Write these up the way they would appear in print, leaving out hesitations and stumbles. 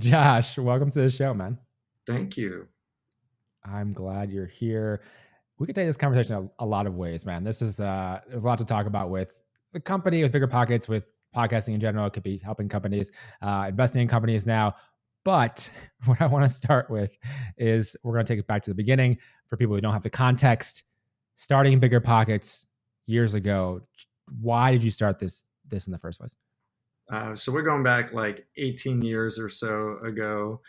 Josh, welcome to the show, man. Thank you. I'm glad you're here. We could take this conversation a lot of ways, man. This is there's a lot to talk about with the company, with BiggerPockets, with podcasting in general. It could be helping companies, investing in companies now. But what I want to start with is we're going to take it back to the beginning for people who don't have the context. Starting BiggerPockets years ago, why did you start this in the first place? So we're going back like 18 years or so ago,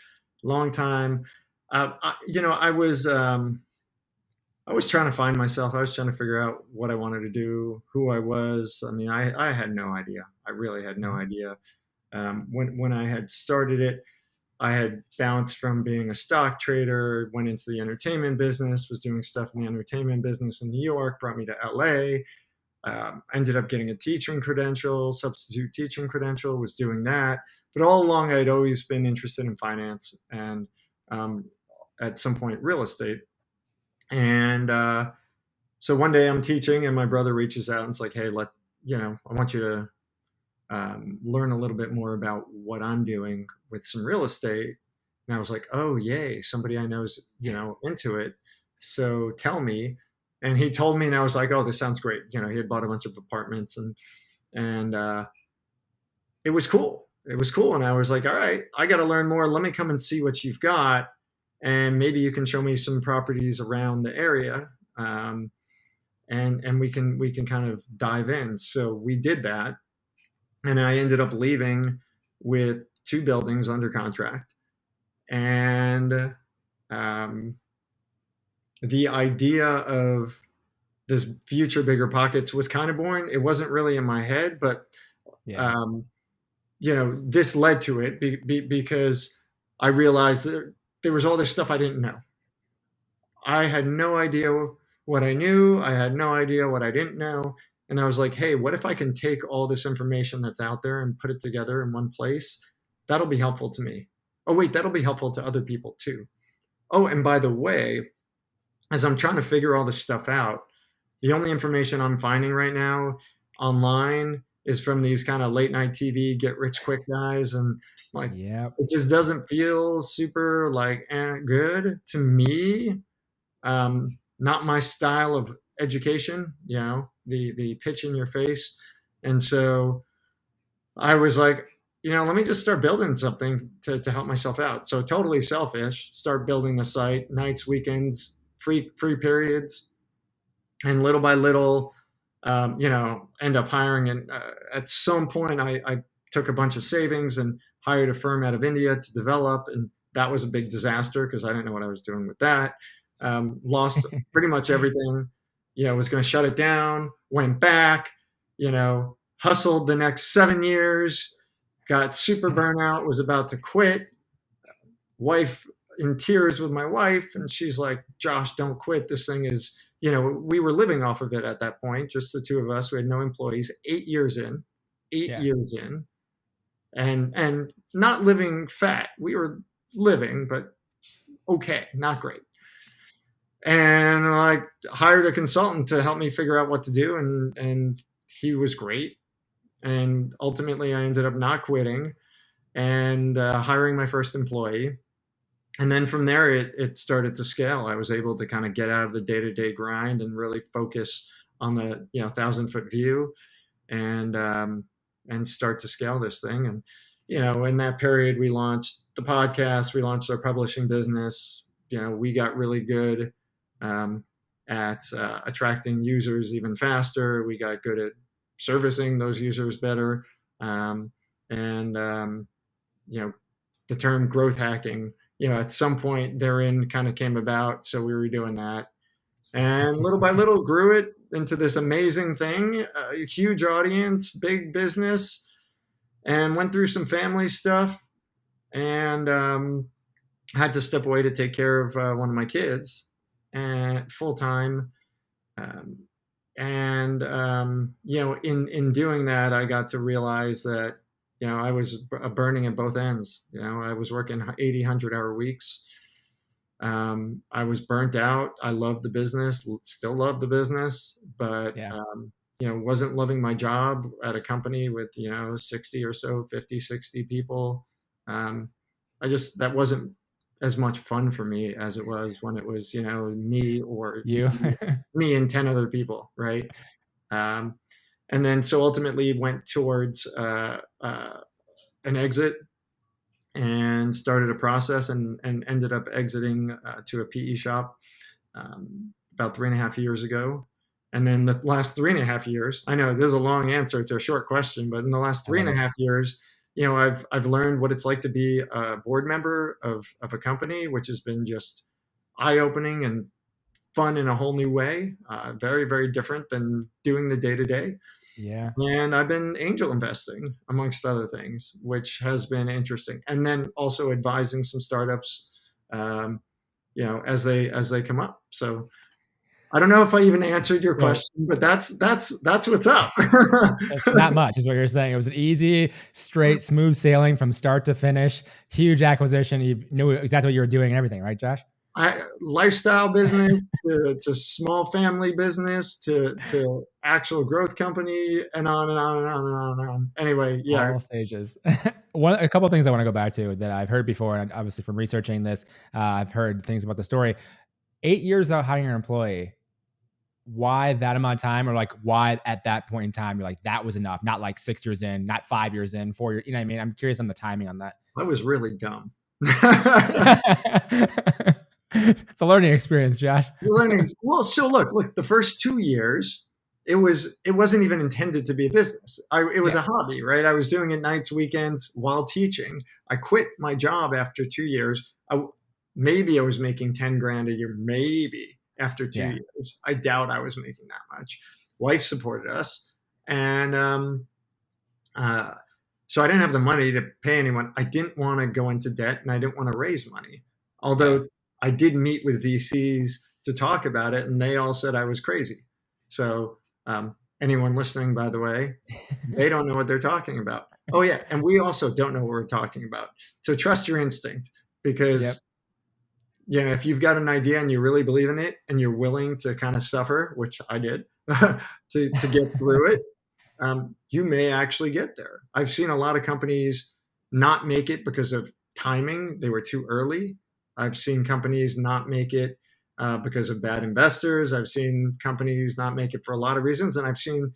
long time. I was trying to find myself. I was trying to figure out what I wanted to do, who I was. I mean, I had no idea. I really had no Mhm. idea. When I had started it, I had bounced from being a stock trader, went into the entertainment business, was doing stuff in the entertainment business in New York, brought me to LA. Ended up getting a teaching credential, substitute teaching credential, was doing that. But all along, I'd always been interested in finance and um, at some point, real estate. And so one day I'm teaching, and my brother reaches out and it's like, hey, I want you to learn a little bit more about what I'm doing with some real estate. And I was like, oh, yay, somebody I know is, into it. So tell me. And he told me, and I was like, oh, this sounds great. He had bought a bunch of apartments and it was cool. It was cool. And I was like, all right, I got to learn more. Let me come and see what you've got. And maybe you can show me some properties around the area. And we can kind of dive in. So we did that, and I ended up leaving with two buildings under contract. And um, the idea of this future bigger pockets was kind of born. It wasn't really in my head, but Yeah. um, this led to it because I realized that there was all this stuff I didn't know. I had no idea what I knew. I had no idea what I didn't know. And I was like, hey, what if I can take all this information that's out there and put it together in one place? That'll be helpful to me. Oh, wait, that'll be helpful to other people too. Oh, and by the way, as I'm trying to figure all this stuff out, the only information I'm finding right now online is from these kind of late night TV get rich quick guys, and like Yep. it just doesn't feel super like good to me. Not my style of education, the pitch in your face. And so I was like, let me just start building something to help myself out. So totally selfish, start building the site, nights, weekends, free periods, and little by little, end up hiring. And at some point, I took a bunch of savings and hired a firm out of India to develop, and that was a big disaster because I didn't know what I was doing with that. Lost pretty much everything. Was going to shut it down. Went back. Hustled the next 7 years. Got super burnout. Was about to quit. Wife in tears with my wife, and she's like, Josh, don't quit. This thing is, we were living off of it at that point, just the two of us. We had no employees. 8 years in, eight Yeah. years in, and not living fat. We were living, but okay, not great. And I hired a consultant to help me figure out what to do, and he was great. And ultimately, I ended up not quitting and hiring my first employee. And then from there, it started to scale. I was able to kind of get out of the day-to-day grind and really focus on the 1,000-foot view, and start to scale this thing. And in that period, we launched the podcast, we launched our publishing business. We got really good um, at attracting users even faster. We got good at servicing those users better, and you know the term growth hacking, at some point therein kind of came about. So we were doing that. And little by little grew it into this amazing thing, a huge audience, big business, and went through some family stuff, and had to step away to take care of one of my kids and full time. Um, and in doing that, I got to realize that I was burning at both ends. I was working 80, 100-hour weeks. I was burnt out. I loved the business, still love the business, but Yeah. wasn't loving my job at a company with 60 or so, 50, 60 people. um, that wasn't as much fun for me as it was when it was, me or You. me and 10 other people, right? Um, and then so ultimately went towards an exit and started a process and ended up exiting to a PE shop about 3.5 years ago. And then the last 3.5 years, I know this is a long answer to a short question, but in the last I three love and a it. half years, I've learned what it's like to be a board member of a company, which has been just eye opening and fun in a whole new way. Very, very different than doing the day to day. Yeah. And I've been angel investing amongst other things, which has been interesting. And then also advising some startups, um, as they come up. So I don't know if I even answered your So question, but that's what's up. that's not much is what you're saying. It was an easy, straight, smooth sailing from start to finish. Huge acquisition. You knew exactly what you were doing and everything, right, Josh? Lifestyle business to small family business to actual growth company and on and on and on and on and on. Anyway, yeah, All stages. A couple of things I want to go back to that I've heard before, and obviously from researching this, I've heard things about the story. 8 years without hiring an employee. Why that amount of time, or like why at that point in time you're like that was enough? Not like 6 years in, not 5 years in, 4 years. You know what I mean? I'm curious on the timing on that. I was really dumb. It's a learning experience, Josh. You're learning. Well, so look, the first 2 years, it wasn't even intended to be a business. It was Yeah, a hobby, right? I was doing it nights, weekends while teaching. I quit my job after 2 years. Maybe I was making 10 grand a year, maybe after two yeah, years. I doubt I was making that much. Wife supported us. And uh, so I didn't have the money to pay anyone. I didn't want to go into debt and I didn't want to raise money. yeah. Although I did meet with VCs to talk about it and they all said I was crazy. So, anyone listening, by the way, they don't know what they're talking about. Oh, yeah. And we also don't know what we're talking about. So trust your instinct Yep. because, if you've got an idea and you really believe in it and you're willing to kind of suffer, which I did, to get through it, you may actually get there. I've seen a lot of companies not make it because of timing, they were too early. I've seen companies not make it because of bad investors. I've seen companies not make it for a lot of reasons, and I've seen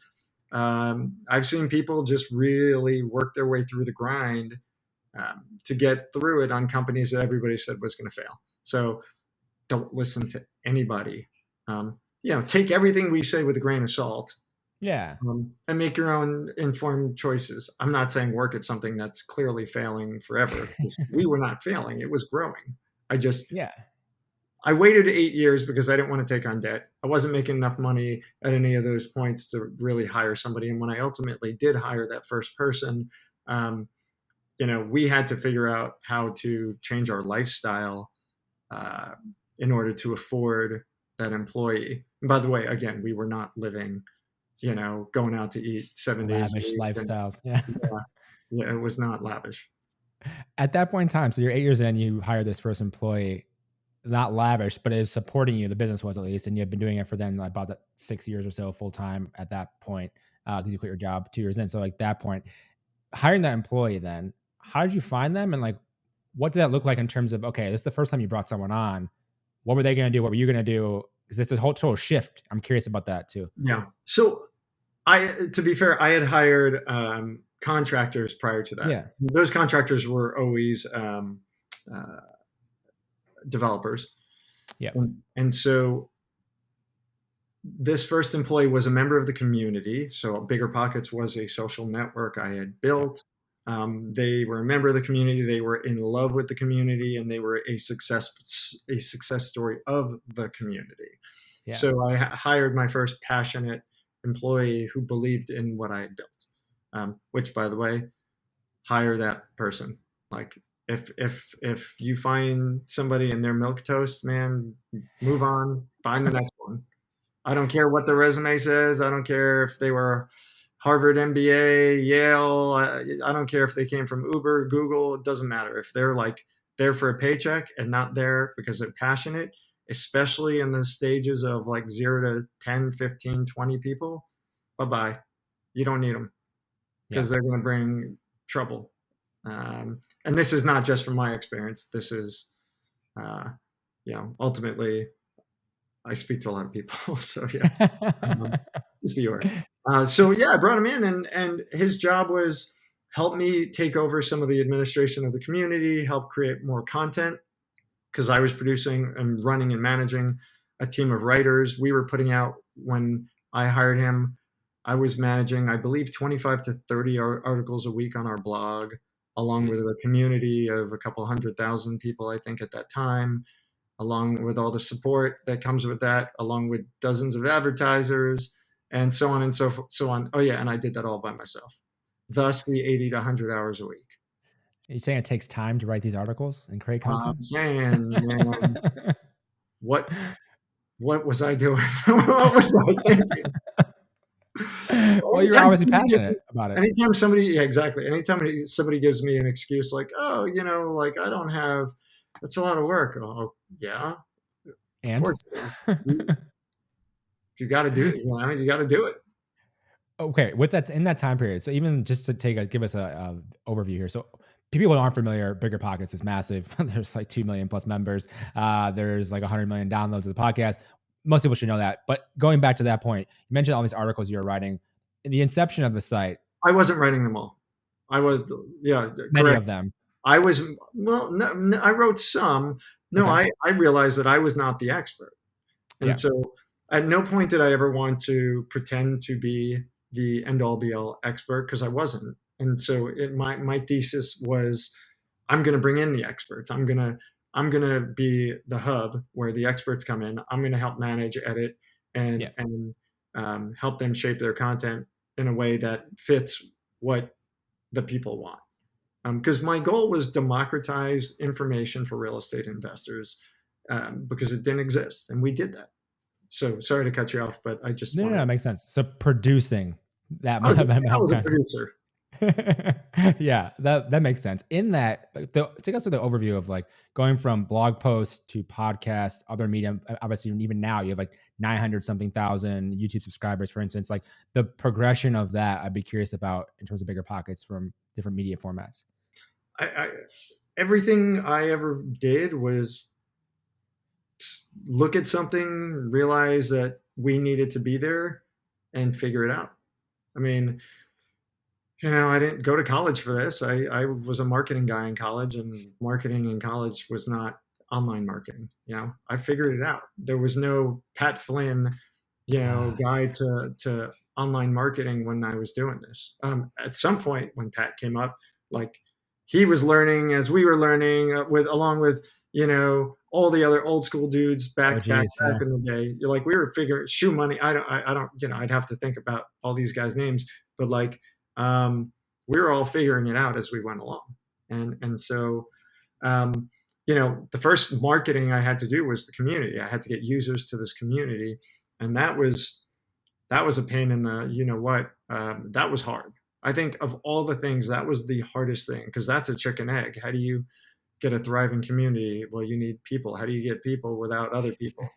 people just really work their way through the grind to get through it on companies that everybody said was going to fail. So don't listen to anybody. Take everything we say with a grain of salt, Yeah, and make your own informed choices. I'm not saying work at something that's clearly failing forever. We were not failing; it was growing. I just yeah, I waited 8 years because I didn't want to take on debt. I wasn't making enough money at any of those points to really hire somebody. And when I ultimately did hire that first person, um, we had to figure out how to change our lifestyle uh, in order to afford that employee. And by the way, again, we were not living, going out to eat 7 days a lavish week. And lifestyles. Yeah. yeah, yeah, it was not lavish. At that point in time, so you're 8 years in, you hire this first employee, not lavish, but it is supporting you. The business was at least, and you've been doing it for then like about 6 years or so full time at that point because you quit your job 2 years in. So like that point, hiring that employee, then how did you find them, and like what did that look like in terms of okay, this is the first time you brought someone on. What were they going to do? What were you going to do? Because it's a whole total shift. I'm curious about that too. Yeah. So to be fair, I had hired contractors prior to that. Yeah. Those contractors were always uh, developers, Yep. and so this first employee was a member of the community. So BiggerPockets was a social network I had Yep. built. They were a member of the community. They were in love with the community, and they were a success story of the community. Yeah. So I hired my first passionate employee who believed in what I had built. Which, by the way, hire that person. Like if you find somebody in their milk toast, man, move on, find the next one. I don't care what the resume says. I don't care if they were Harvard MBA, Yale. I don't care if they came from Uber, Google. It doesn't matter. If they're like there for a paycheck and not there because they're passionate, especially in the stages of like 0 to 10, 15, 20 people, bye bye. You don't need them Yeah. because they're going to bring trouble. And this is not just from my experience. This is, uh, ultimately, I speak to a lot of people. So yeah, um, just be aware. So yeah, I brought him in, and his job was help me take over some of the administration of the community, help create more content because I was producing and running and managing a team of writers. We were putting out when I hired him. I was managing, I believe, 25 to 30 articles a week on our blog, along with Jeez. a community of a couple 100,000 people, I think, at that time, along with all the support that comes with that, along with dozens of advertisers, and so on and so on. Oh yeah, and I did that all by myself. Thus, the 80 to 100 hours a week. Are you saying it takes time to write these articles and create I'm content? saying, man, what what was I doing? What was I thinking? Well, you're Anytime obviously somebody gives passionate me, about it. anytime somebody, yeah, exactly. Anytime somebody gives me an excuse like, oh, like I don't have, that's a lot of work. Oh, yeah, of And course it is. You got to do it. You got to do it. okay, with that in that time period. So even just to give us a overview here. So people who aren't familiar, Bigger Pockets is massive. There's like 2 million plus members. There's like 100 million downloads of the podcast. Most people should know that. But going back to that point, you mentioned all these articles you were writing. In the inception of the site, I wasn't writing them all. I was, yeah, many correct. of them. I was, well, no, no, I wrote some. No, Okay. I realized that I was not the expert. And Yeah. so at no point did I ever want to pretend to be the end all be all expert because I wasn't. And so my thesis was I'm going to bring in the experts. I'm going to be the hub where the experts come in. I'm going to help manage, edit, Yeah. and help them shape their content in a way that fits what the people want. Because my goal was democratize information for real estate investors because it didn't exist, and we did that. So sorry to cut you off, but I just No, no, wanted. no, it makes sense. So producing that I was that amount I of was a content. producer. Yeah, that makes sense. In that, take us through the overview of like going from blog posts to podcasts, other medium. Obviously, even now you have like 900 something thousand YouTube subscribers, for instance. Like the progression of that, I'd be curious about in terms of Bigger Pockets from different media formats. I everything I ever did was look at something, realize that we needed to be there, and figure it out. I mean, I didn't go to college for this. I was a marketing guy in college, and marketing in college was not online marketing. I figured it out. There was no Pat Flynn, Ah, guide to online marketing when I was doing this. At some point, when Pat came up, like he was learning as we were learning with along with all the other old school dudes oh, back geez, yeah. in the day. Like we were figuring shoe money. I don't I'd have to think about all these guys' names, but like we were all figuring it out as we went along, and so um, the first marketing I had to do was the community. I had to get users to this community, and that was a pain in the what. That was hard. I think of all the things, that was the hardest thing because that's a chicken egg. How do you get a thriving community? Well, you need people. How do you get people without other people?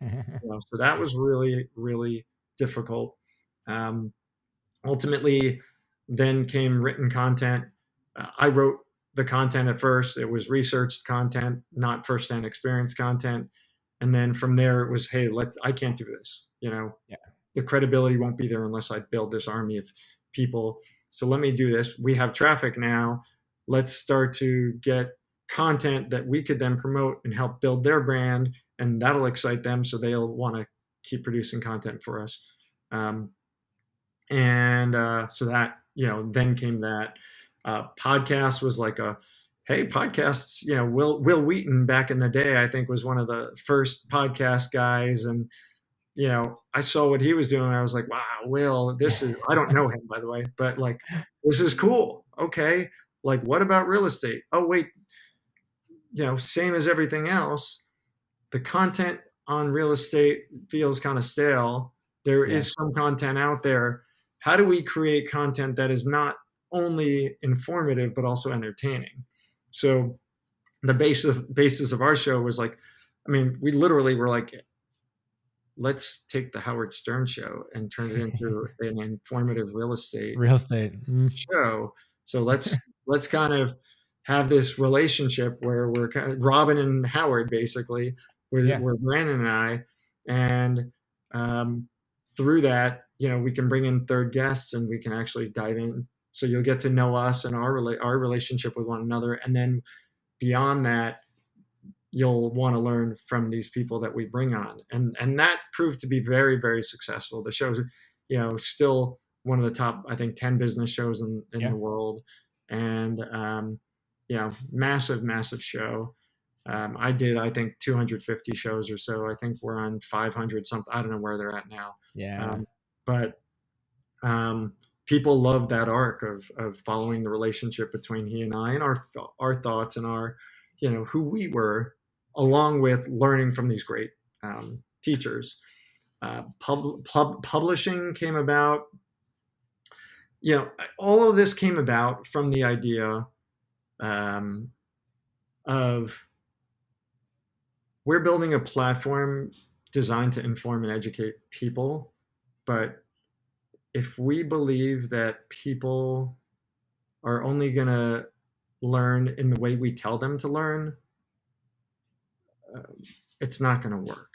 So that was really, really difficult. Um, Ultimately, then came written content. I wrote the content at first. It was researched content, not firsthand experience content. And then from there, it was, hey, I can't do this. Yeah. The credibility won't be there unless I build this army of people. So let me do this. We have traffic now. Let's start to get content that we could then promote and help build their brand, and that'll excite them so they'll want to keep producing content for us. And so that then came that podcast was like a hey podcasts. Will Wheaton back in the day I think was one of the first podcast guys, and I saw what he was doing. I was like, wow, Will, this is, I don't know him by the way, but like this is cool. Okay, like what about real estate? Oh wait, same as everything else, the content on real estate feels kind of stale. There Yeah. is some content out there. How do we create content that is not only informative but also entertaining? So the basis of our show was like, I mean, we literally were like, let's take the Howard Stern show and turn it into an informative real estate Real estate. Mm. show. So let's kind of have this relationship where we're kind of Robin and Howard, basically, Yeah. we're Brandon and I, and um, through that, we can bring in third guests and we can actually dive in. So you'll get to know us and our relationship with one another, and then beyond that, you'll want to learn from these people that we bring on, and that proved to be very, very successful. The show's, still one of the top, I think, 10 business shows in Yeah. the world, and massive, massive show. I did, I think, 250 shows or so. I think we're on 500 something. I don't know where they're at now. Yeah. Um, but people love that arc of following the relationship between he and I, and our thoughts and our, who we were, along with learning from these great teachers. Publishing came about. All of this came about from the idea um, of we're building a platform designed to inform and educate people, but if we believe that people are only going to learn in the way we tell them to learn, uh, it's not going to work.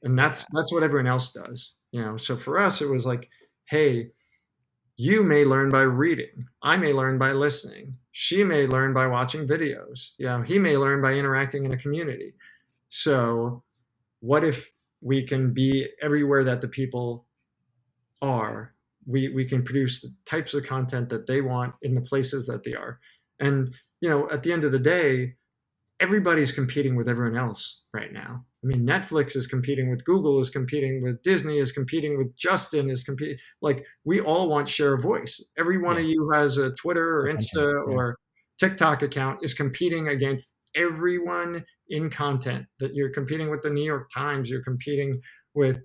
And Yeah. that's what everyone else does. So for us, it was like, hey, you may learn by reading. I may learn by listening. She may learn by watching videos. He may learn by interacting in a community. So what if we can be everywhere that the people are? We can produce the types of content that they want in the places that they are. And at the end of the day, everybody's competing with everyone else right now. I mean, Netflix is competing with Google, is competing with Disney, is competing with Justin, is competing. Like, we all want share of voice. Every one of Yeah. you who has a Twitter or Attention. Insta Yeah. or TikTok account is competing against everyone in content. That you're competing with the New York Times, you're competing with,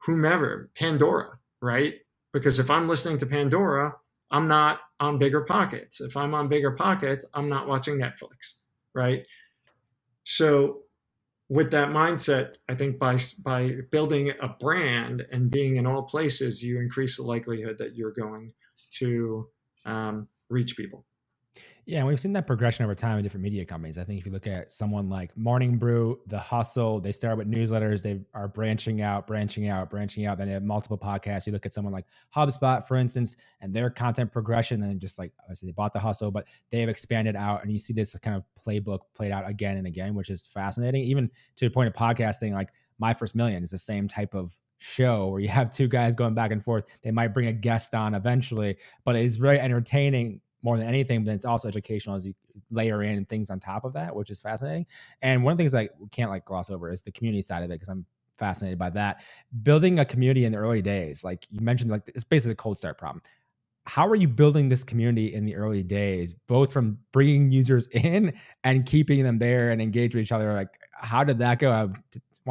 whomever, Pandora, right? Because if I'm listening to Pandora, I'm not on BiggerPockets. If I'm on BiggerPockets, I'm not watching Netflix, right? So with that mindset, I think by building a brand and being in all places, you increase the likelihood that you're going to reach people. Yeah, and we've seen that progression over time in different media companies. I think if you look at someone like Morning Brew, The Hustle, they start with newsletters, they are branching out, branching out, branching out. Then they have multiple podcasts. You look at someone like HubSpot, for instance, and their content progression, and just like obviously they bought The Hustle, but they have expanded out, and you see this kind of playbook played out again and again, which is fascinating. Even to the point of podcasting, like My First Million is the same type of show where you have two guys going back and forth. They might bring a guest on eventually, but it's very entertaining more than anything, but it's also educational as you layer in things on top of that, which is fascinating. And one of the things we can't like gloss over is the community side of it, because I'm fascinated by that. Building a community in the early days, like you mentioned, like it's basically a cold start problem. How are you building this community in the early days, both from bringing users in and keeping them there and engage with each other? Like, how did that go? I want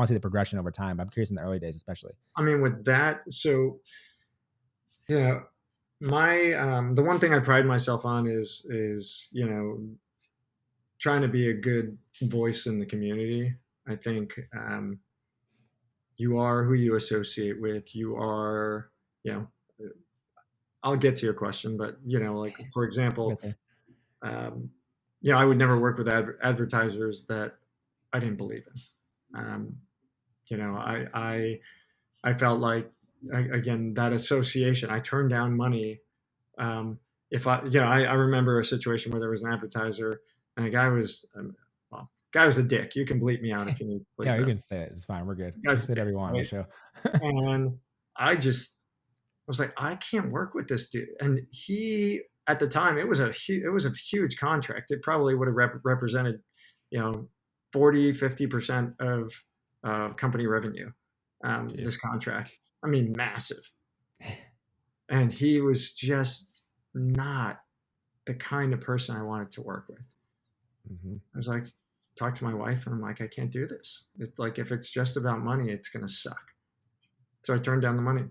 to see the progression over time. But I'm curious in the early days, especially. I mean, with that, so you know, my the one thing I pride myself on is trying to be a good voice in the community. I think you are who you associate with. You are, you know, I'll get to your question, but like for We'll example, get there. um, I would never work with advertisers that I didn't believe in. I felt like, again, that association. I turned down money. If I remember a situation where there was an advertiser and a guy was, guy was a dick. You can bleep me out if you need to bleep Yeah, it you out. can say it. It's fine. We're good. The You can guy's a say dick, whatever you want on the right? show. And I was like, I can't work with this dude. And he, at the time, it was a huge contract. It probably would have represented, you know, 40-50% of company revenue. This Jeez. contract, I mean, massive. And he was just not the kind of person I wanted to work with. Mm-hmm. I was like, talk to my wife, and I'm like, I can't do this. It's like, if it's just about money, it's gonna suck. So I turned down the money,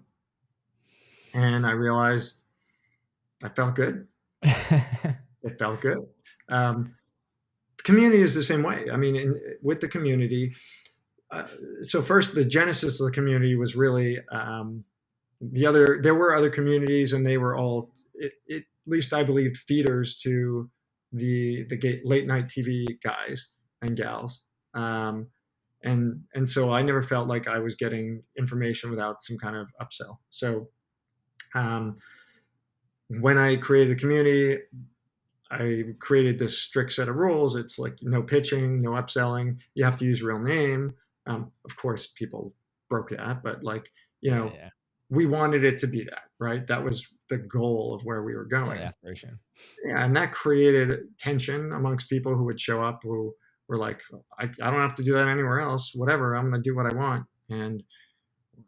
and I realized I felt good. It felt good. Um, the community is the same way. I mean, with the community, uh, so first, the genesis of the community was really there were other communities, and they were all, at least I believed, feeders to the late night TV guys and gals. And so I never felt like I was getting information without some kind of upsell. So um, when I created the community, I created this strict set of rules. It's like no pitching, no upselling. You have to use real name. Of course, people broke that, but like, you Yeah, know, yeah. we wanted it to be that, right? That was the goal of where we were Yeah, the going. aspiration. Yeah, and that created tension amongst people who would show up who were like, I don't have to do that anywhere else. Whatever, I'm going to do what I want. And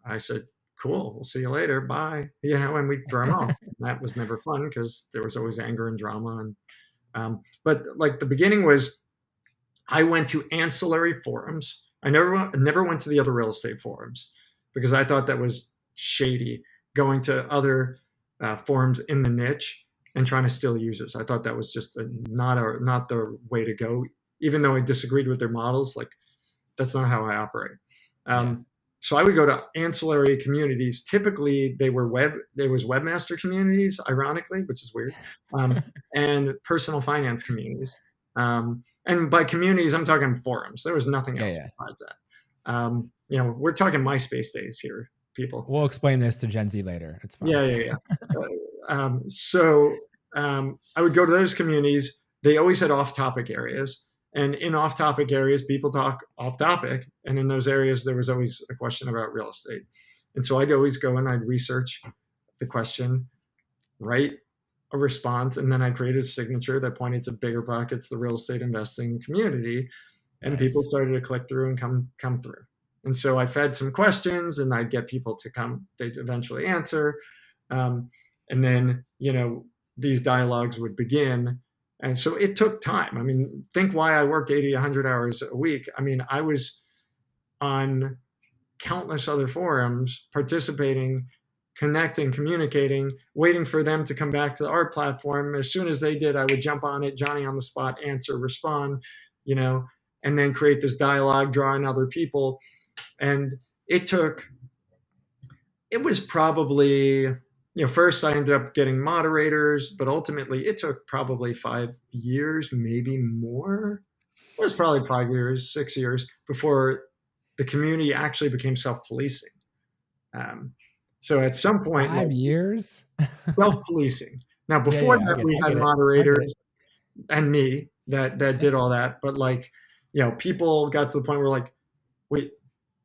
I said, cool, we'll see you later. Bye. And we'd throw them off. And that was never fun because there was always anger and drama. But like the beginning was, I went to ancillary forums. I never went to the other real estate forums because I thought that was shady. Going to other forums in the niche and trying to steal users. I thought that was just not the way to go. Even though I disagreed with their models, like that's not how I operate. Yeah. So I would go to ancillary communities. Typically, there was webmaster communities, ironically, which is weird, and personal finance communities. And by communities, I'm talking forums. There was nothing Yeah, else yeah. besides that. We're talking MySpace days here, people. We'll explain this to Gen Z later. It's fine. Yeah, yeah, yeah. I would go to those communities. They always had off-topic areas, and in off-topic areas, people talk off-topic, and in those areas, there was always a question about real estate. And so I'd always go and I'd research the question, write a response, and then I created a signature that pointed to BiggerPockets, the real estate investing community, and people Nice. started to click through and come through. And so I fed some questions, and I'd get people to come. They'd eventually answer, and then these dialogues would begin. And so it took time. I mean, think why I worked 80, 100 hours a week. I mean, I was on countless other forums, participating, connecting, communicating, waiting for them to come back to our platform. As soon as they did, I would jump on it, Johnny on the spot, answer, respond, you know, and then create this dialogue, draw in other people. And it was probably, first I ended up getting moderators, but ultimately it took probably 5 years, maybe more. It was probably 5 years, 6 years before the community actually became self-policing. Um, so at some point, like 5 years? self-policing. Now, Yeah, before yeah. that, we I had get it. I get it. moderators and me that did all that. But like, people got to the point where like, wait,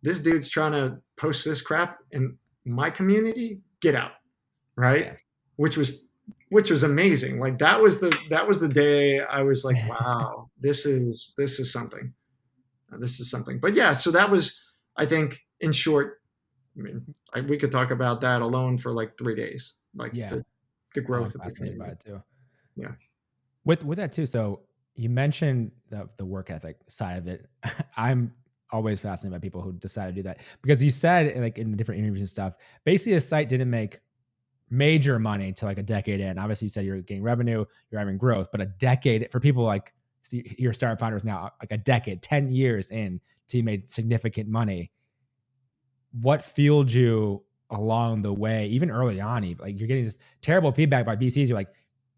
this dude's trying to post this crap in my community. Get out, right? Yeah. Which was amazing. Like that was the day I was like, wow, this is something. This is something. But yeah, so that was, I think, in short. I mean, we could talk about that alone for like 3 days, like Yeah. the I'm growth of the fascinated by community. it too. Yeah. With that too, so you mentioned the work ethic side of it. I'm always fascinated by people who decide to do that because you said like in different interviews and stuff, basically the site didn't make major money to like a decade in. Obviously, you said you're getting revenue, you're having growth, but a decade for people like your startup founders now, like a decade, 10 years in till you made significant money. What fueled you along the way, even early on? Even like you're getting this terrible feedback by VCs. You're like,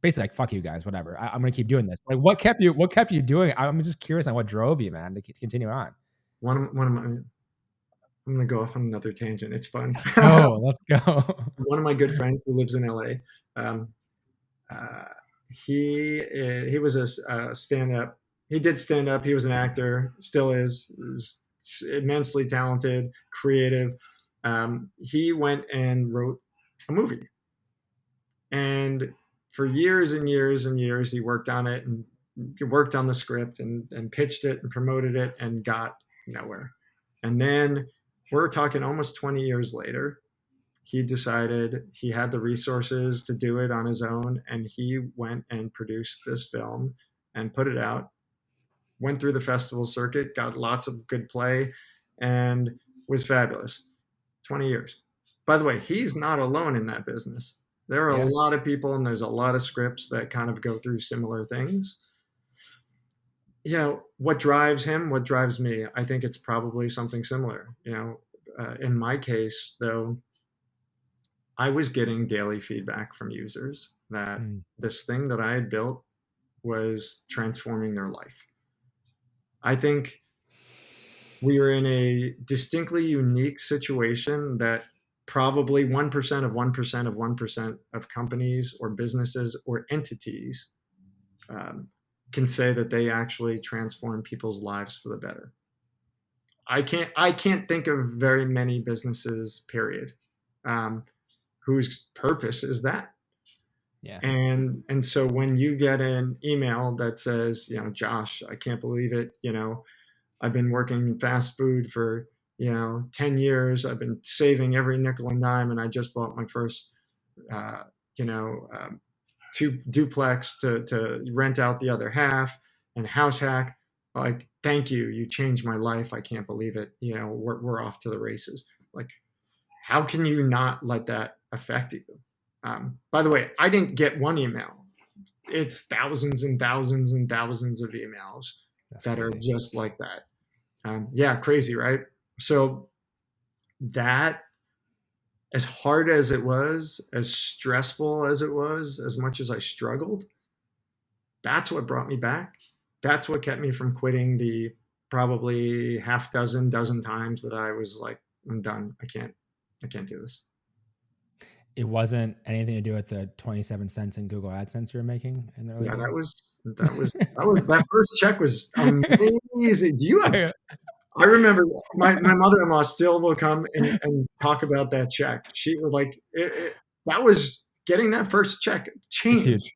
basically like, fuck you guys, whatever. I'm gonna keep doing this. Like, what kept you doing it? I'm just curious on what drove you, man, to continue on. One of my I'm gonna go off on another tangent. It's fun. Let's go. Let's go. One of my good friends who lives in LA, um, uh, he was a stand up. He did stand up. He was an actor. Still is. He was immensely talented, creative. He went and wrote a movie, and for years and years and years, he worked on it and worked on the script and pitched it and promoted it and got nowhere. And then we're talking almost 20 years later, he decided he had the resources to do it on his own, and he went and produced this film and put it out. Went through the festival circuit, got lots of good play, and was fabulous. 20 years. By the way, he's not alone in that business. There are a Yeah. lot of people, and there's a lot of scripts that kind of go through similar things. What drives him, what drives me? I think it's probably something similar. In my case, though, I was getting daily feedback from users that Mm, this thing that I had built was transforming their life. I think we are in a distinctly unique situation that probably 1% of 1% of 1% of companies or businesses or entities um, can say that they actually transform people's lives for the better. I can't think of very many businesses, period, um, whose purpose is that. Yeah. And so when you get an email that says, Josh, I can't believe it, I've been working in fast food for 10 years. I've been saving every nickel and dime, and I just bought my first uh, you know two duplex to rent out the other half, and house hack. Like, thank you, you changed my life. I can't believe it. We're off to the races. Like, how can you not let that affect you? By the way, I didn't get one email. It's thousands and thousands and thousands of emails That's that are crazy. just like that. Yeah, crazy, right? So that, as hard as it was, as stressful as it was, as much as I struggled, that's what brought me back. That's what kept me from quitting the probably half dozen times that I was like, I'm done. I can't do this. It wasn't anything to do with the 27 cents in Google AdSense you were making in the early Yeah, that days? was that first check was amazing. Do you have I I remember my mother-in-law still will come and talk about that check. She would like that was getting that first check It's changed. huge.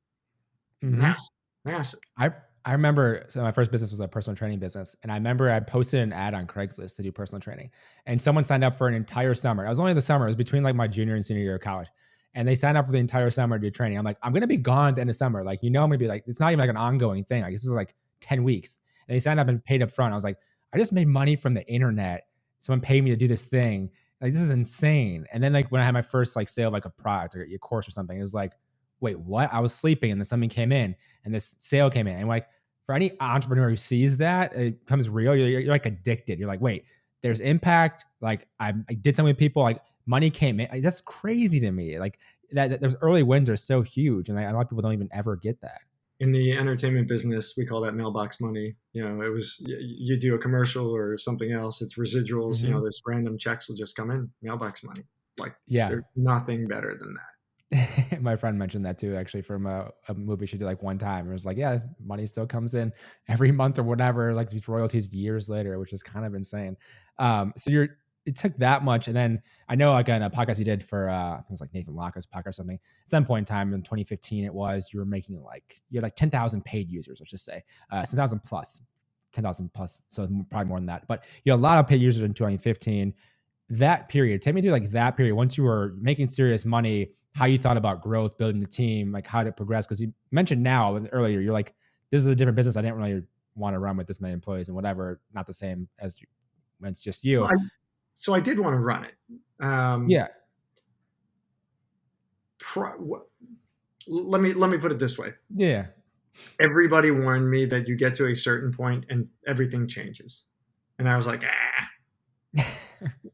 Mhm. Massive, massive. I I remember, so my first business was a personal training business, and I remember I posted an ad on Craigslist to do personal training, and someone signed up for an entire summer. It was only the summer. It was between like my junior and senior year of college, and they signed up for the entire summer to do training. I'm like, I'm gonna be gone at the end of summer. Like, I'm gonna be like, it's not even like an ongoing thing. Like, this is like 10 weeks. And they signed up and paid up front. I was like, I just made money from the internet. Someone paid me to do this thing. Like, this is insane. And then like when I had my first like sale of like a product or a course or something, it was like, wait, what? I was sleeping and then something came in and this sale came in. And like, for any entrepreneur who sees that, it becomes real. You're like addicted. You're like, wait, there's impact. Like, I did something with people. Like, money came in. Like, that's crazy to me. Like, that those early wins are so huge, and a lot of people don't even ever get that. In the entertainment business, we call that mailbox money. It was, you do a commercial or something else, it's residuals. Hmm. This random checks will just come in, mailbox money. Like, Yeah. there's nothing better than that. My friend mentioned that too, actually, from a movie she did like one time. It was like, yeah, money still comes in every month or whatever, like these royalties years later, which is kind of insane. So it took that much. And then I know, like, on a podcast you did for, it was like Nathan Locke's podcast or something, at some point in time in 2015, you were making like, you had like 10,000 paid users, let's just say, 10,000 plus, 10,000 plus. So probably more than that. But you had a lot of paid users in 2015. That period, take me through like that period once you were making serious money, how you thought about growth, building the team, like how did it progress? Because you mentioned now earlier, you're like, this is a different business. I didn't really want to run with this many employees and whatever. Not the same as when it's just So you. I did want to run it. Yeah. Pro, let me put it this way. Yeah. Everybody warned me that you get to a certain point and everything changes, and I was like,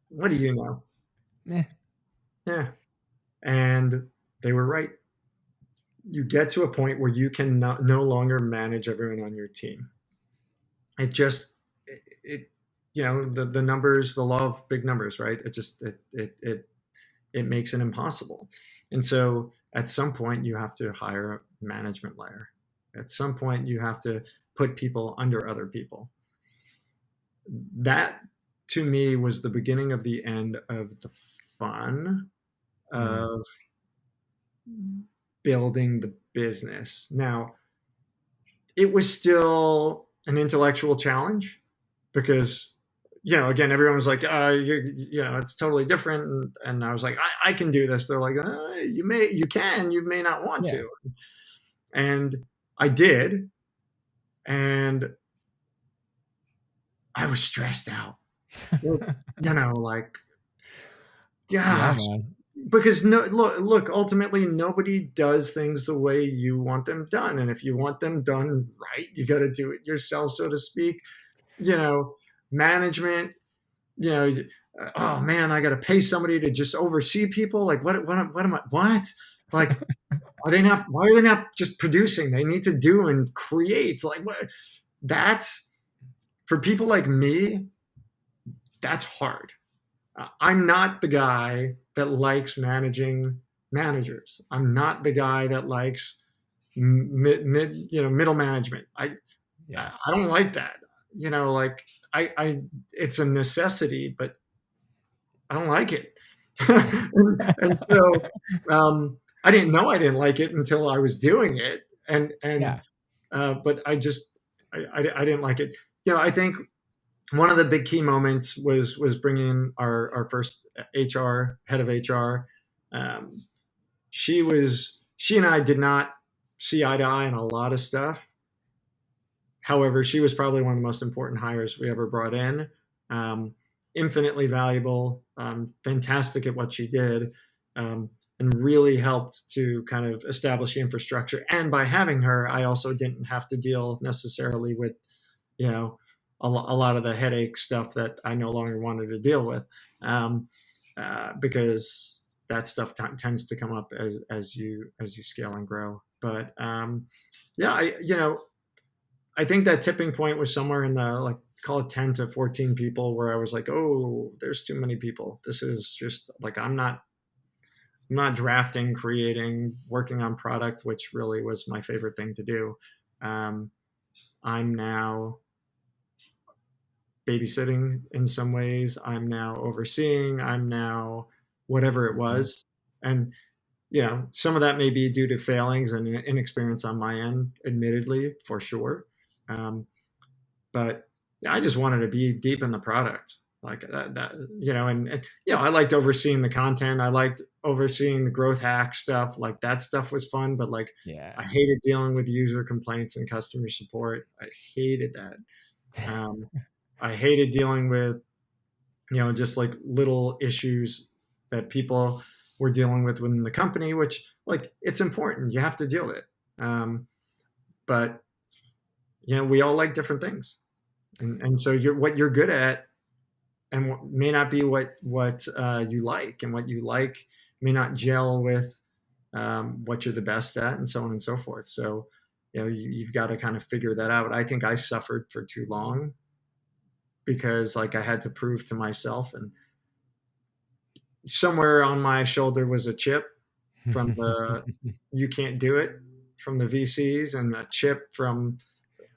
what do you know? Meh. Yeah. And they were right. You get to a point where you can no longer manage everyone on your team. It just it the numbers, the law of big numbers, right? It makes it impossible. And so at some point you have to hire a management layer. At some point you have to put people under other people. That, to me, was the beginning of the end of the fun Mm. of building the business. Now, it was still an intellectual challenge because, again, everyone was like, it's totally different. And I was like, I can do this. They're like, you can, you may not want Yeah. to. And I did. And I was stressed out. Like, Yeah, gosh, man. because no, look, ultimately nobody does things the way you want them done. And if you want them done right, you got to do it yourself, so to speak. you know Management, you know oh man, I got to pay somebody to just oversee people. Like, what am I, what? Like, are they not? Why are they not just producing? They need to do and create. Like, what? That's for people like me. That's hard. I'm not the guy that likes managing managers. I'm not the guy that likes middle management. Yeah. I don't like that. Like I it's a necessity, but I don't like it. And so I didn't know I didn't like it until I was doing it, and Yeah. but I didn't like it. I think one of the big key moments was bringing in our first HR head of HR. Um, she and I did not see eye to eye on a lot of stuff. However, she was probably one of the most important hires we ever brought in. Um, Infinitely valuable, fantastic at what she did, and really helped to kind of establish the infrastructure. And by having her, I also didn't have to deal necessarily with, you know, a lot of the headache stuff that I no longer wanted to deal with, because that stuff tends to come up as you scale and grow. But yeah, I think that tipping point was somewhere in the, like, call it 10 to 14 people, where I was like, oh, there's too many people. This is just like, I'm not drafting, creating, working on product, which really was my favorite thing to do. Um, I'm now babysitting in some ways. I'm now overseeing. I'm now whatever it Mhm. was. And, some of that may be due to failings and inexperience on my end, admittedly, for sure. Um, but yeah, I just wanted to be deep in the product, like that, I liked overseeing the content. I liked overseeing the growth hack stuff. Like, that stuff was fun, but like, I Yeah. hated dealing with user complaints and customer support. I hated that. Um, I hated dealing with, just like little issues that people were dealing with within the company, which, like, it's important. You have to deal with it. But we all like different things. And so what you're good at, and what may not be what you like, and what you like may not gel with what you're the best at, and so on and so forth. So you've got to kind of figure that out. I think I suffered for too long, because, like, I had to prove to myself, and somewhere on my shoulder was a chip from the "you can't do it" from the VCs, and a chip from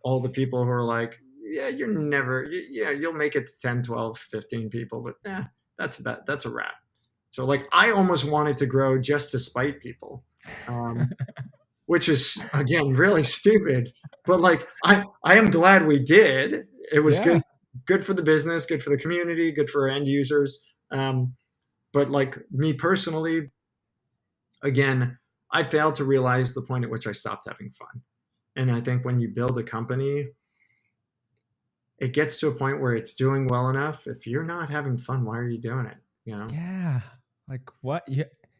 all the people who are like, yeah, you're never, yeah, you'll make it to 10, 12, 15 people, but that's a wrap. So, like, I almost wanted to grow just to spite people, which is, again, really stupid. But, like, I am glad we did. It was Yeah. good for the business, good for the community, good for our end users. But, like, me personally, again, I failed to realize the point at which I stopped having fun. And I think when you build a company, it gets to a point where it's doing well enough. If you're not having fun, why are you doing it? You know, Yeah. Like what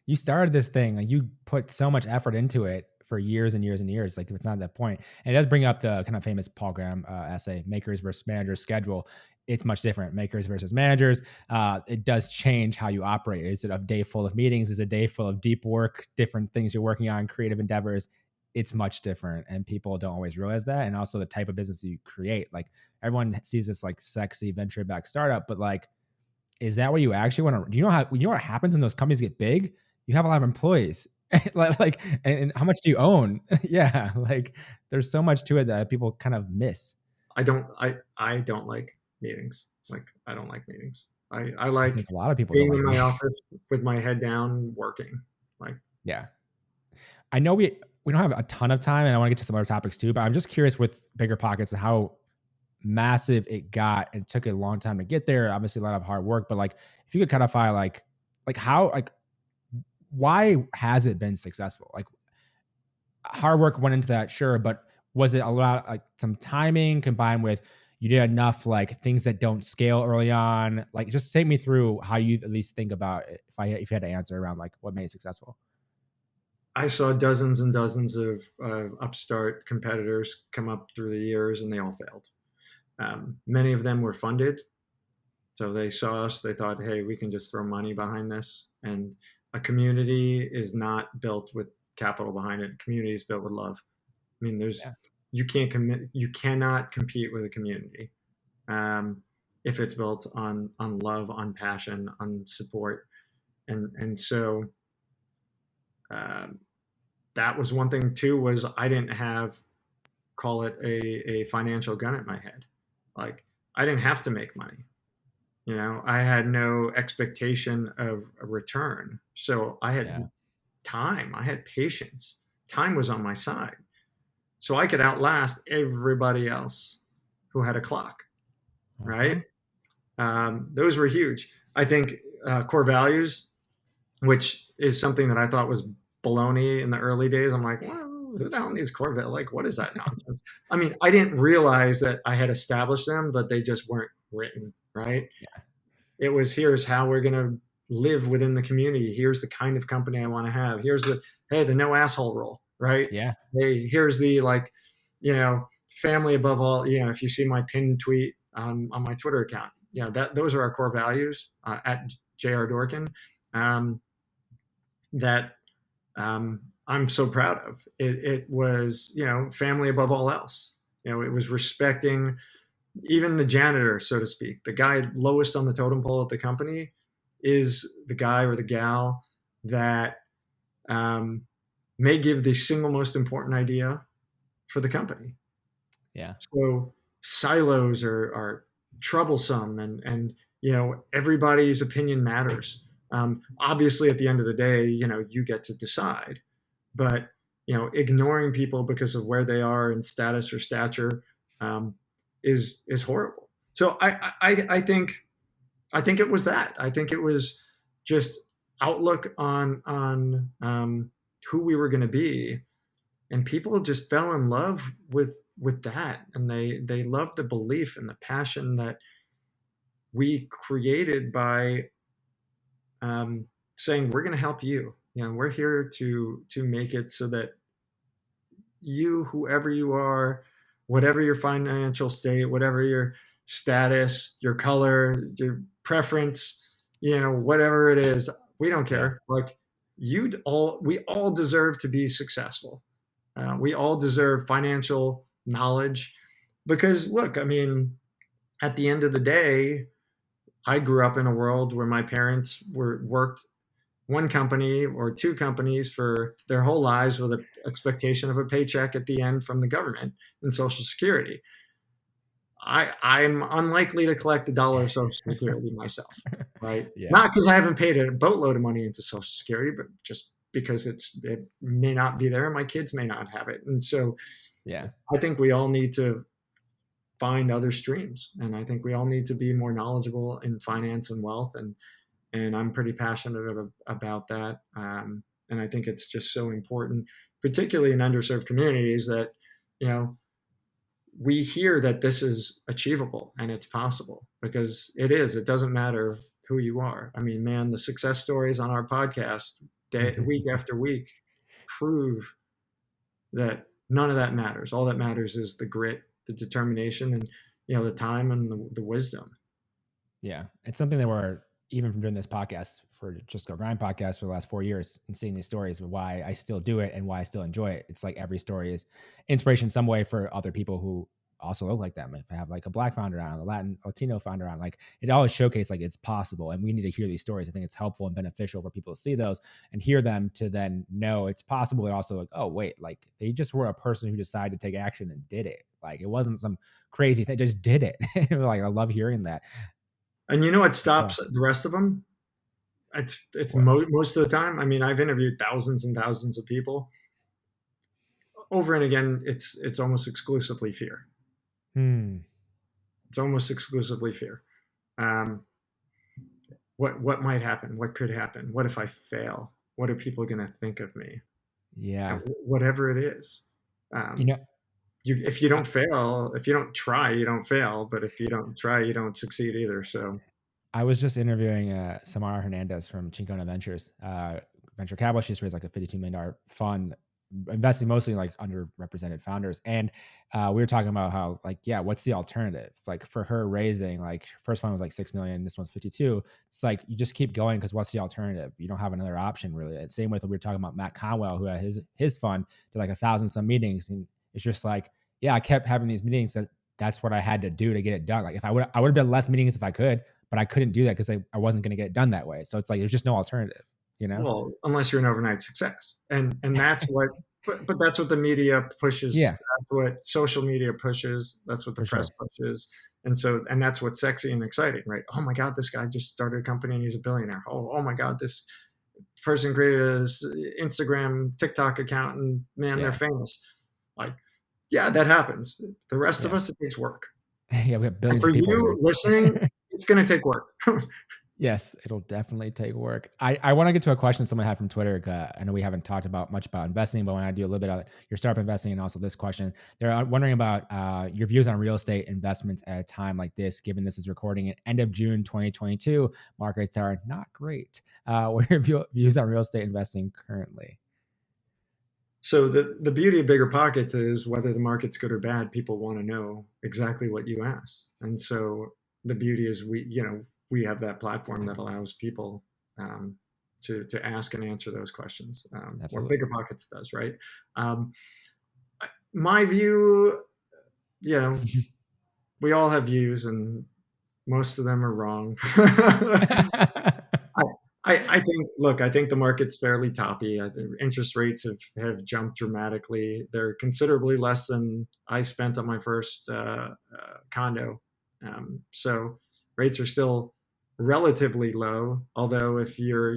you started this thing, like you put so much effort into it for years and years and years. Like, if it's not that point, and it does bring up the kind of famous Paul Graham essay, "Makers versus Managers Schedule." It's much different. Makers versus managers. It does change how you operate. Is it a day full of meetings? Is it a day full of deep work, different things you're working on, creative endeavors? It's much different, and people don't always realize that. And also the type of business you create. Like, everyone sees this like sexy venture back startup, but like, is that what you actually want to? Do you know what happens when those companies get big? You have a lot of employees, and how much do you own? Yeah, like there's so much to it that people kind of miss. I don't like meetings. Like, I don't like meetings. I I like think a lot of people don't being like in my me. office with my head down working. Like, Yeah, I know we don't have a ton of time, and I want to get to some other topics too. But I'm just curious with Bigger Pockets and how massive it got, and it took a long time to get there. Obviously, a lot of hard work, but like if you could codify like how like why has it been successful? Like, hard work went into that, sure, but was it a lot like some timing combined with you did enough like things that don't scale early on? Like, just take me through how you at least think about it, if you had to answer around like what made it successful. I saw dozens and dozens of upstart competitors come up through the years, and they all failed. Many of them were funded, so they saw us. They thought, hey, we can just throw money behind this, and a community is not built with capital behind it. Community is built with love. I mean, Yeah. you cannot compete with a community um, if it's built on love, on passion, on support, and so um, that was one thing too. Was I didn't have, call it a financial gun at my head, like I didn't have to make money. You know, I had no expectation of a return, so I Yeah. had time, I had patience. Time was on my side, so I could outlast everybody else who had a clock. Right? Uh-huh. Those were huge. I think core values, which is something that I thought was baloney in the early days. I'm like, well, who the hell needs core value? Like, what is that nonsense? I mean, I didn't realize that I had established them, but they just weren't written. Right? Yeah. It was, here's how we're going to live within the community. Here's the kind of company I want to have. Here's the, hey, the no asshole rule, right? Yeah. Hey, here's the, like, you know, family above all. You know, if you see my pinned tweet on my Twitter account, you know, that those are our core values at JR Dorkin, um, that I'm so proud of. It was, you know, family above all else. You know, it was respecting even the janitor, so to speak, the guy lowest on the totem pole at the company is the guy or the gal that um, may give the single most important idea for the company. Yeah. So silos are troublesome, and you know everybody's opinion matters. Obviously, at the end of the day, you know you get to decide, but you know ignoring people because of where they are in status or stature um, is horrible. So I think it was that. I think it was just outlook on who we were going to be, and people just fell in love with that, and they loved the belief and the passion that we created by saying we're going to help you. You know, we're here to make it so that you, whoever you are, whatever your financial state, whatever your status, your color, your preference, you know, whatever it is, we don't Yeah. care. Like we all deserve to be successful. We all deserve financial knowledge because look, I mean, at the end of the day, I grew up in a world where my parents were worked one company or two companies for their whole lives with an expectation of a paycheck at the end from the government and Social Security. I'm unlikely to collect a dollar of Social Security myself, right? Yeah. Not because I haven't paid a boatload of money into Social Security, but just because it may not be there and my kids may not have it. And so Yeah. I think we all need to find other streams, and I think we all need to be more knowledgeable in finance and wealth, and I'm pretty passionate about that. And I think it's just so important, particularly in underserved communities, that you know we hear that this is achievable and it's possible because it is. It doesn't matter who you are. I mean, man, the success stories on our podcast week after week prove that none of that matters. All that matters is the grit, the determination, and you know the time and the wisdom. Yeah. It's something that we're even from doing this podcast for Just Go Grind podcast for the last 4 years and seeing these stories of why I still do it and why I still enjoy it. It's like every story is inspiration in some way for other people who also look like them. If I have like a black founder on, a Latino founder on, like it always showcases like it's possible. And we need to hear these stories. I think it's helpful and beneficial for people to see those and hear them to then know it's possible. And also like, oh wait, like they just were a person who decided to take action and did it. Like it wasn't some crazy thing, just did it. Like I love hearing that. And you know what Yeah. stops the rest of them? It's What? most of the time. I mean, I've interviewed thousands and thousands of people. Over and again, it's almost exclusively fear. Hmm. It's almost exclusively fear. Um, what might happen? What could happen? What if I fail? What are people going to think of me? Yeah. Whatever it is. You Um, know, if you I, don't fail, if you don't try, you don't fail. But if you don't try, you don't succeed either. So I was just interviewing Samara Hernandez from Chincona Ventures, venture capital. She's raised like a $52 million fund investing mostly in like underrepresented founders. And we were talking about how like, yeah, what's the alternative? Like for her raising, like first one was like 6 million, this one's 52. It's like you just keep going because what's the alternative? You don't have another option really. And same with we were talking about Matt Conwell, who had his fund did like 1,000 some meetings, and it's just like, yeah, I kept having these meetings that's what I had to do to get it done. Like if I would have done less meetings if I could, but I couldn't do that because I wasn't going to get it done that way. So it's like there's just no alternative, you know? Well, unless you're an overnight success, and that's what. But that's what the media pushes. Yeah, That's what social media pushes. That's what the for press sure. pushes. And that's what's sexy and exciting, right? Oh my God, this guy just started a company and he's a billionaire. Oh my God, this person created an Instagram, TikTok account, and man, they're Yeah, famous. Like, yeah, that happens. The rest of yeah, us, it takes work. yeah. We have And billions for of people you here. listening, it's going to take work. Yes, it'll definitely take work. I want to get to a question someone had from Twitter. I know we haven't talked about much about investing, but when I do a little bit of your startup investing and also this question, they're wondering about your views on real estate investments at a time like this, given this is recording at end of June 2022. Markets are not great. What are your views on real estate investing currently? So the beauty of BiggerPockets is whether the market's good or bad, people want to know exactly what you asked. And so the beauty is we have that platform that allows people um, to ask and answer those questions. What Absolutely. BiggerPockets does, right? Um, my view, you know, we all have views, and most of them are wrong. I I think look, I think the market's fairly toppy. I think interest rates have jumped dramatically. They're considerably less than I spent on my first condo. So rates are still relatively low. Although if you're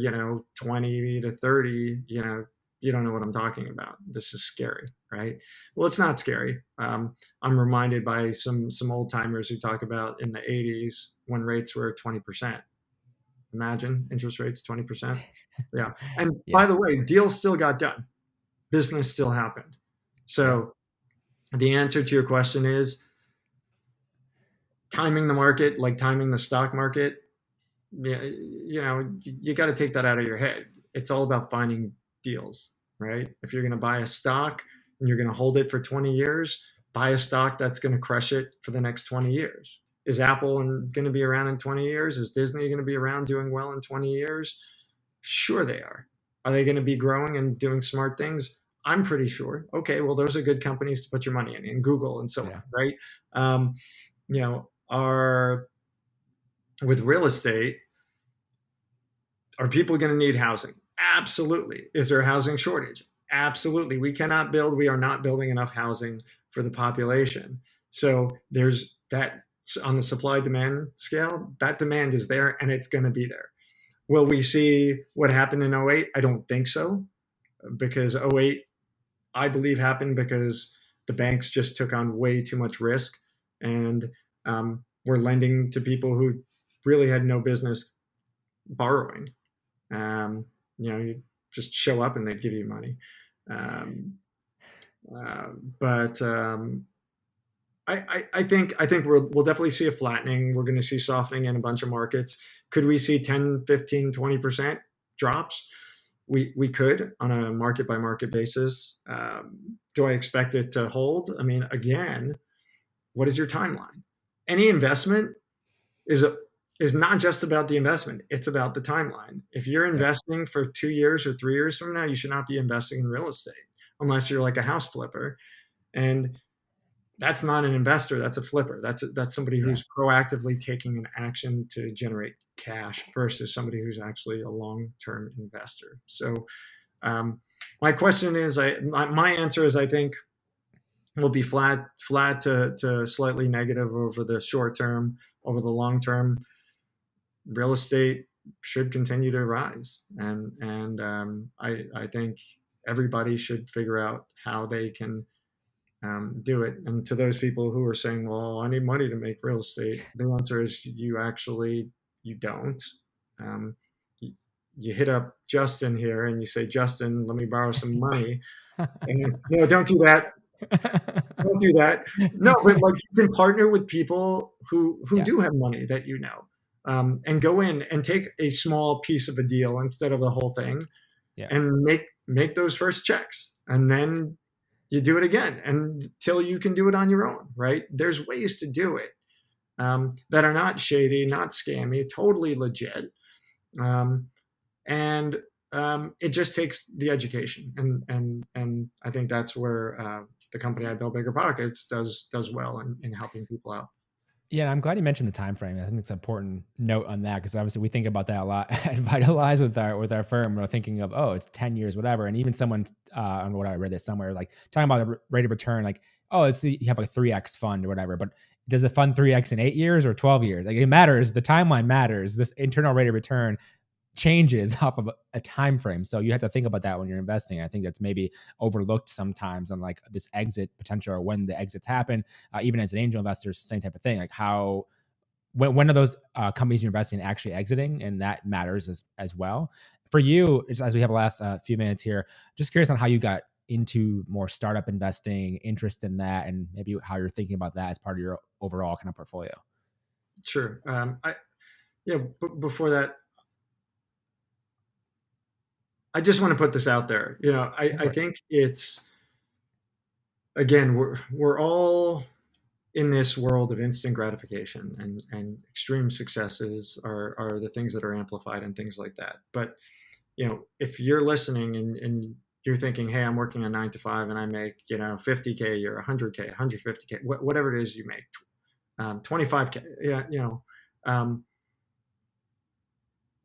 20 to 30, you don't know what I'm talking about. This is scary, right? Well, it's not scary. I'm reminded by some old timers who talk about in the 80s when rates were 20%. Imagine interest rates 20%. Yeah. And by Yeah. the way, deals still got done. Business still happened. Yep. So the answer to your question is timing the market, like timing the stock market. Yeah, you got to take that out of your head. It's all about finding deals, right? If you're going to buy a stock and you're going to hold it for 20 years, buy a stock that's going to crush it for the next 20 years. Is Apple going to be around in 20 years? Is Disney going to be around doing well in 20 years? Sure, they are. Are they going to be growing and doing smart things? I'm pretty sure. Okay, well, those are good companies to put your money in Google and so Yeah. on, right? Um, are with real estate, are people going to need housing? Absolutely. Is there a housing shortage? Absolutely. We are not building enough housing for the population. So there's that on the supply demand scale, that demand is there and it's going to be there. Will we see what happened in '08? I don't think so, because '08, I believe, happened because the banks just took on way too much risk and were lending to people who really had no business borrowing. Um, you just show up and they'd give you money. Um, but I think we'll definitely see a flattening. We're going to see softening in a bunch of markets. Could we see 10, 15, 20% drops? We could on a market by market basis. Do I expect it to hold? I mean, again, what is your timeline? Any investment is a, is not just about the investment. It's about the timeline. If you're Yep. investing for 2 years or 3 years from now, you should not be investing in real estate unless you're like a house flipper. And that's not an investor. That's a flipper. That's somebody Yeah. who's proactively taking an action to generate cash versus somebody who's actually a long-term investor. So my question is, my answer is, I think will be flat to slightly negative over the short term. Over the long term, real estate should continue to rise, and I think everybody should figure out how they can do it. And to those people who are saying, "Well, I need money to make real estate," the answer is you don't. Um, you, you hit up Justin here and you say, "Justin, let me borrow some money." And no, don't do that. Don't do that. No, but like you can partner with people who Yeah. do have money that and go in and take a small piece of a deal instead of the whole thing, Yeah. and make those first checks. and then you do it again until you can do it on your own, right? There's ways to do it that are not shady, not scammy, totally legit. Um, and it just takes the education, and I think that's where the company I built, BiggerPockets, does well in helping people out. Yeah, I'm glad you mentioned the time frame. I think it's an important note on that because obviously we think about that a lot at Vitalize with our firm. We're thinking of, oh, it's 10 years, whatever. And even someone, I don't know what, I read this somewhere, like talking about the rate of return, like, oh, it's you have like a 3x fund or whatever. But does it fund 3x in 8 years or 12 years? Like it matters. The timeline matters. This internal rate of return changes off of a time frame. So you have to think about that when you're investing. I think that's maybe overlooked sometimes on like this exit potential or when the exits happen. Even as an angel investor, it's the same type of thing. Like how when are those companies you're investing in actually exiting, and that matters as well. For you, as we have the last few minutes here, just curious on how you got into more startup investing, interest in that, and maybe how you're thinking about that as part of your overall kind of portfolio. Sure. Before that, I just want to put this out there. Go I for it. think it's, again, we're all in this world of instant gratification, and extreme successes are the things that are amplified and things like that. But if you're listening and you're thinking, hey, I'm working a 9 to 5 and I make 50K a year, 100K, 150K, whatever it is you make, 25K, yeah,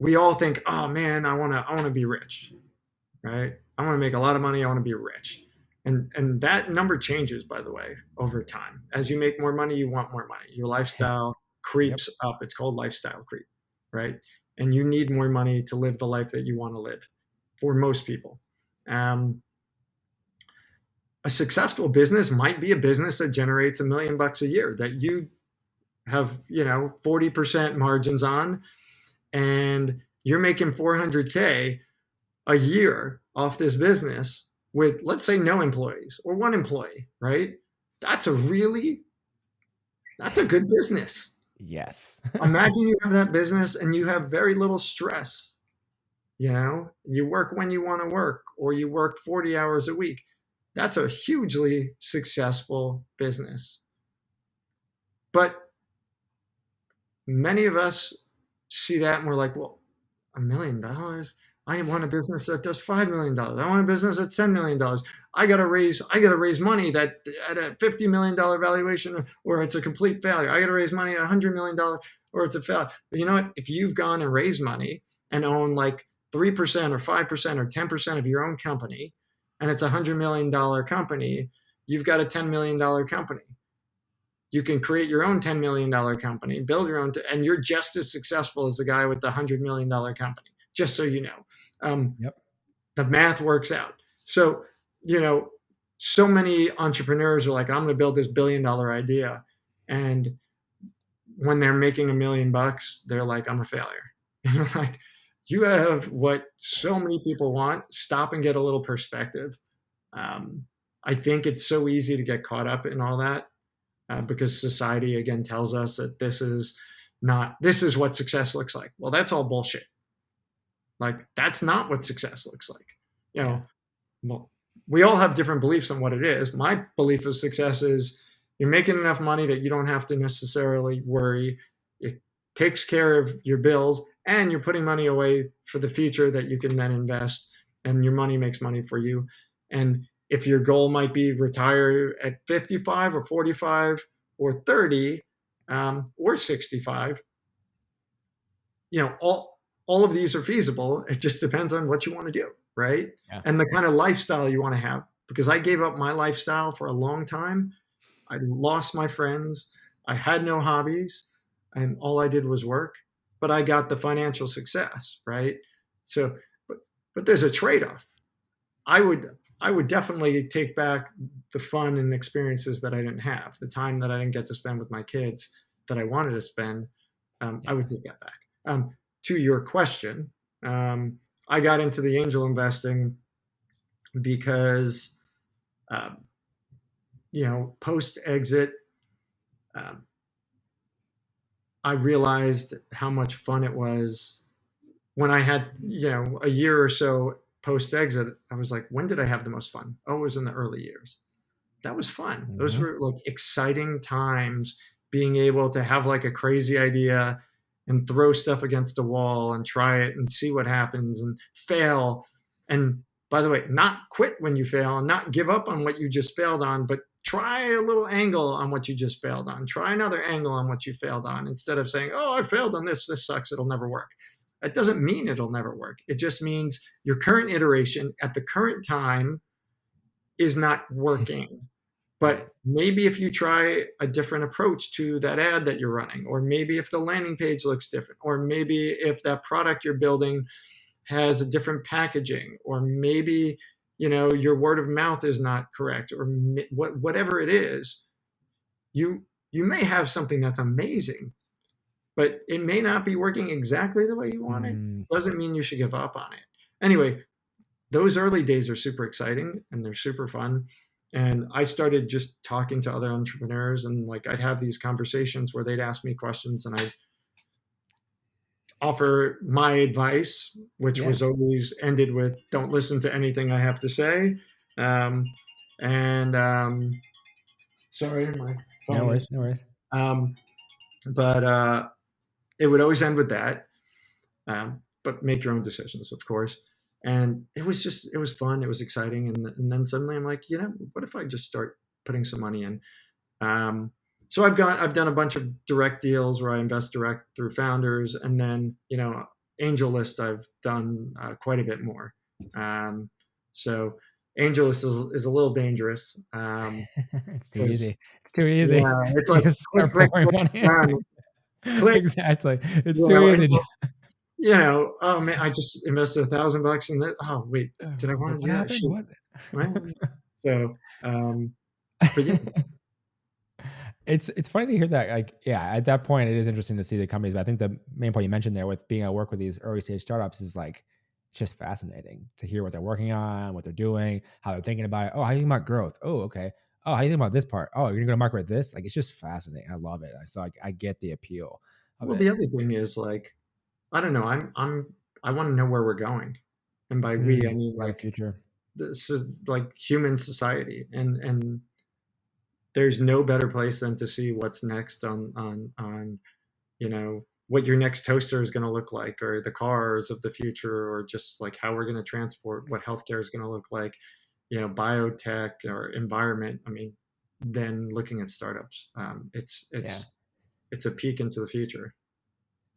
we all think, oh man, I want to be rich, right? I want to make a lot of money. I want to be rich. And that number changes, by the way, over time. As you make more money, you want more money. Your lifestyle Yep. creeps up. It's called lifestyle creep, right? And you need more money to live the life that you want to live for most people. Um, a successful business might be a business that generates $1 million a year that you have, 40% margins on, and you're making 400K a year off this business with, let's say, no employees or one employee, right? That's a really, that's a good business. Yes. Imagine you have that business and you have very little stress. You work when you want to work, or you work 40 hours a week. That's a hugely successful business. But many of us see that and we're like, well, $1 million? I want a business that does $5 million. I want a business that's $10 million. I gotta raise money that at a $50 million valuation, or it's a complete failure. I gotta raise money at $100 million, or it's a failure. But you know what? If you've gone and raised money and own like 3% or 5% or 10% of your own company, and it's $100 million company, you've got a $10 million company. You can create your own $10 million company, build your own, and you're just as successful as the guy with the $100 million company. Just so you know, um, Yep. the math works out. So you know, so many entrepreneurs are like, I'm going to build this $1 billion idea, and when they're making $1 million, they're like, I'm a failure. And you're like, you have what so many people want. Stop and get a little perspective. I think it's so easy to get caught up in all that, because society again tells us that this is what success looks like. Well, that's all bullshit. Like that's not what success looks like. You Yeah. know, well, we all have different beliefs on what it is. My belief of success is you're making enough money that you don't have to necessarily worry. It takes care of your bills, and you're putting money away for the future that you can then invest, and your money makes money for you. And if your goal might be retire at 55 or 45 or 30, or 65, all of these are feasible. It just depends on what you want to do, right? Yeah. And the kind of lifestyle you want to have. Because I gave up my lifestyle for a long time. I lost my friends. I had no hobbies, and all I did was work. But I got the financial success, right? So, but there's a trade-off. I would I would definitely take back the fun and experiences that I didn't have, the time that I didn't get to spend with my kids that I wanted to spend. I Yeah. would take that back. To your question, I got into the angel investing because, um, post exit, um, I realized how much fun it was when I had, a year or so post exit, I was like, when did I have the most fun? Oh, it was in the early years. That was fun. Those Mhm. were like exciting times, being able to have like a crazy idea and throw stuff against the wall and try it and see what happens and fail. And by the way, not quit when you fail and not give up on what you just failed on, but try a little angle on what you just failed on. Try another angle on what you failed on instead of saying, oh, I failed on this. This sucks. It'll never work. That doesn't mean it'll never work. It just means your current iteration at the current time is not working. Right. But maybe if you try a different approach to that ad that you're running, or maybe if the landing page looks different, or maybe if that product you're building has a different packaging, or maybe your word of mouth is not correct, or whatever it is, you may have something that's amazing, but it may not be working exactly the way you want it. Mm, Doesn't mean you should give up on it. Anyway, those early days are super exciting and they're super fun. And I started just talking to other entrepreneurs, and like I'd have these conversations where they'd ask me questions and I'd offer my advice, which yeah. was always ended with don't listen to anything I have to say. Um, and sorry, my No phone worries. is, No worries. um, but it would always end with that. But make your own decisions, of course. And it was fun. It was exciting. And then suddenly I'm like, what if I just start putting some money in? Um, so I've done a bunch of direct deals where I invest direct through founders, and then angel list I've done quite a bit more. Um, so angel list is a little dangerous It's too because easy. It's too easy. yeah, it's You like just click, start click, pouring click, money. done, click. Exactly. It's You too know, easy. oh man, I just invested $1,000 in that. Oh wait, did I want to What do that? happened? Shoot. What? Well, so, but yeah, It's funny to hear that. Like, yeah, at that point, it is interesting to see the companies. But I think the main point you mentioned there with being able to work with these early stage startups is like it's just fascinating to hear what they're working on, what they're doing, how they're thinking about it. Oh, how do you think about growth? Oh, okay. Oh, how do you think about this part? Oh, you're gonna go to market with this? Like, it's just fascinating. I love it. So I get the appeal of well, it. the other thing is like, I don't know, I want to know where we're going, and by we, I mean Yeah, the like future. this is like human society, and there's no better place than to see what's next on what your next toaster is going to look like, or the cars of the future, or just like how we're going to transport, what healthcare is going to look like, biotech or environment. I mean, then looking at startups, Yeah. it's a peek into the future.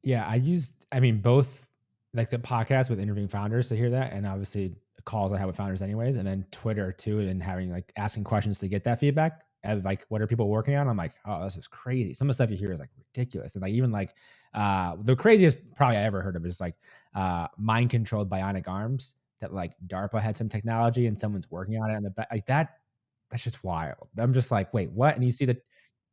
Yeah, I used, I mean, both like the podcast with interviewing founders to hear that, and obviously calls I have with founders anyways, and then Twitter too, and having like asking questions to get that feedback of like what are people working on. I'm like, oh, this is crazy. Some of the stuff you hear is like ridiculous, and like even like the craziest probably I ever heard of is like mind controlled bionic arms that like DARPA had some technology and someone's working on it and the back like that. That's just wild. I'm just like, wait, what? And you see the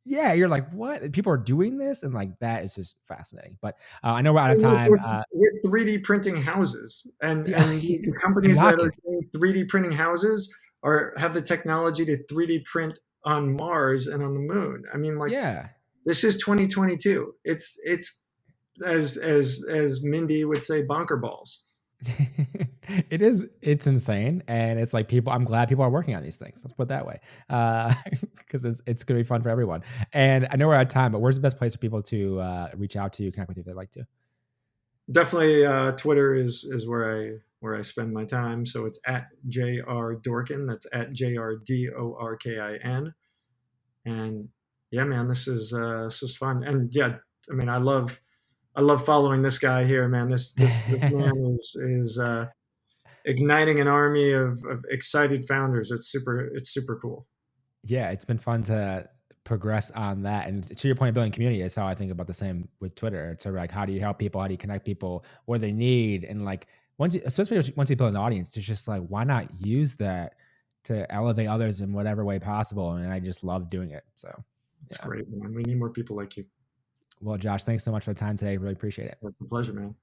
yeah, you're like, "What? People are doing this?" And, like, that is just fascinating, but, I know we're out of time, We're 3D printing houses, and yeah, the and companies that are rockets. doing 3D printing houses are have the technology to 3D print on Mars and on the moon. I mean, like, Yeah. this is 2022. It's as Mindy would say, bonker balls. It's insane, and it's like people I'm glad people are working on these things, let's put it that way, uh, because it's gonna be fun for everyone, and I know we're out of time, but where's the best place for people to, reach out to you, connect with you if they'd like to? Definitely, Twitter is where I spend my time. So it's at JR Dorkin. That's at JRDORKIN. And yeah, man, this was fun. And yeah, I mean, I love following this guy here, man. This man is igniting an army of excited founders. It's super cool. Yeah, it's been fun to progress on that. And to your point of building community, is how I think about the same with Twitter. It's sort of like how do you help people? How do you connect people? What they need? And like once you, especially once you build an audience, it's just like why not use that to elevate others in whatever way possible? And I just love doing it. So It's yeah. great, man. We need more people like you. Well, Josh, thanks so much for the time today. Really appreciate it. It's a pleasure, man.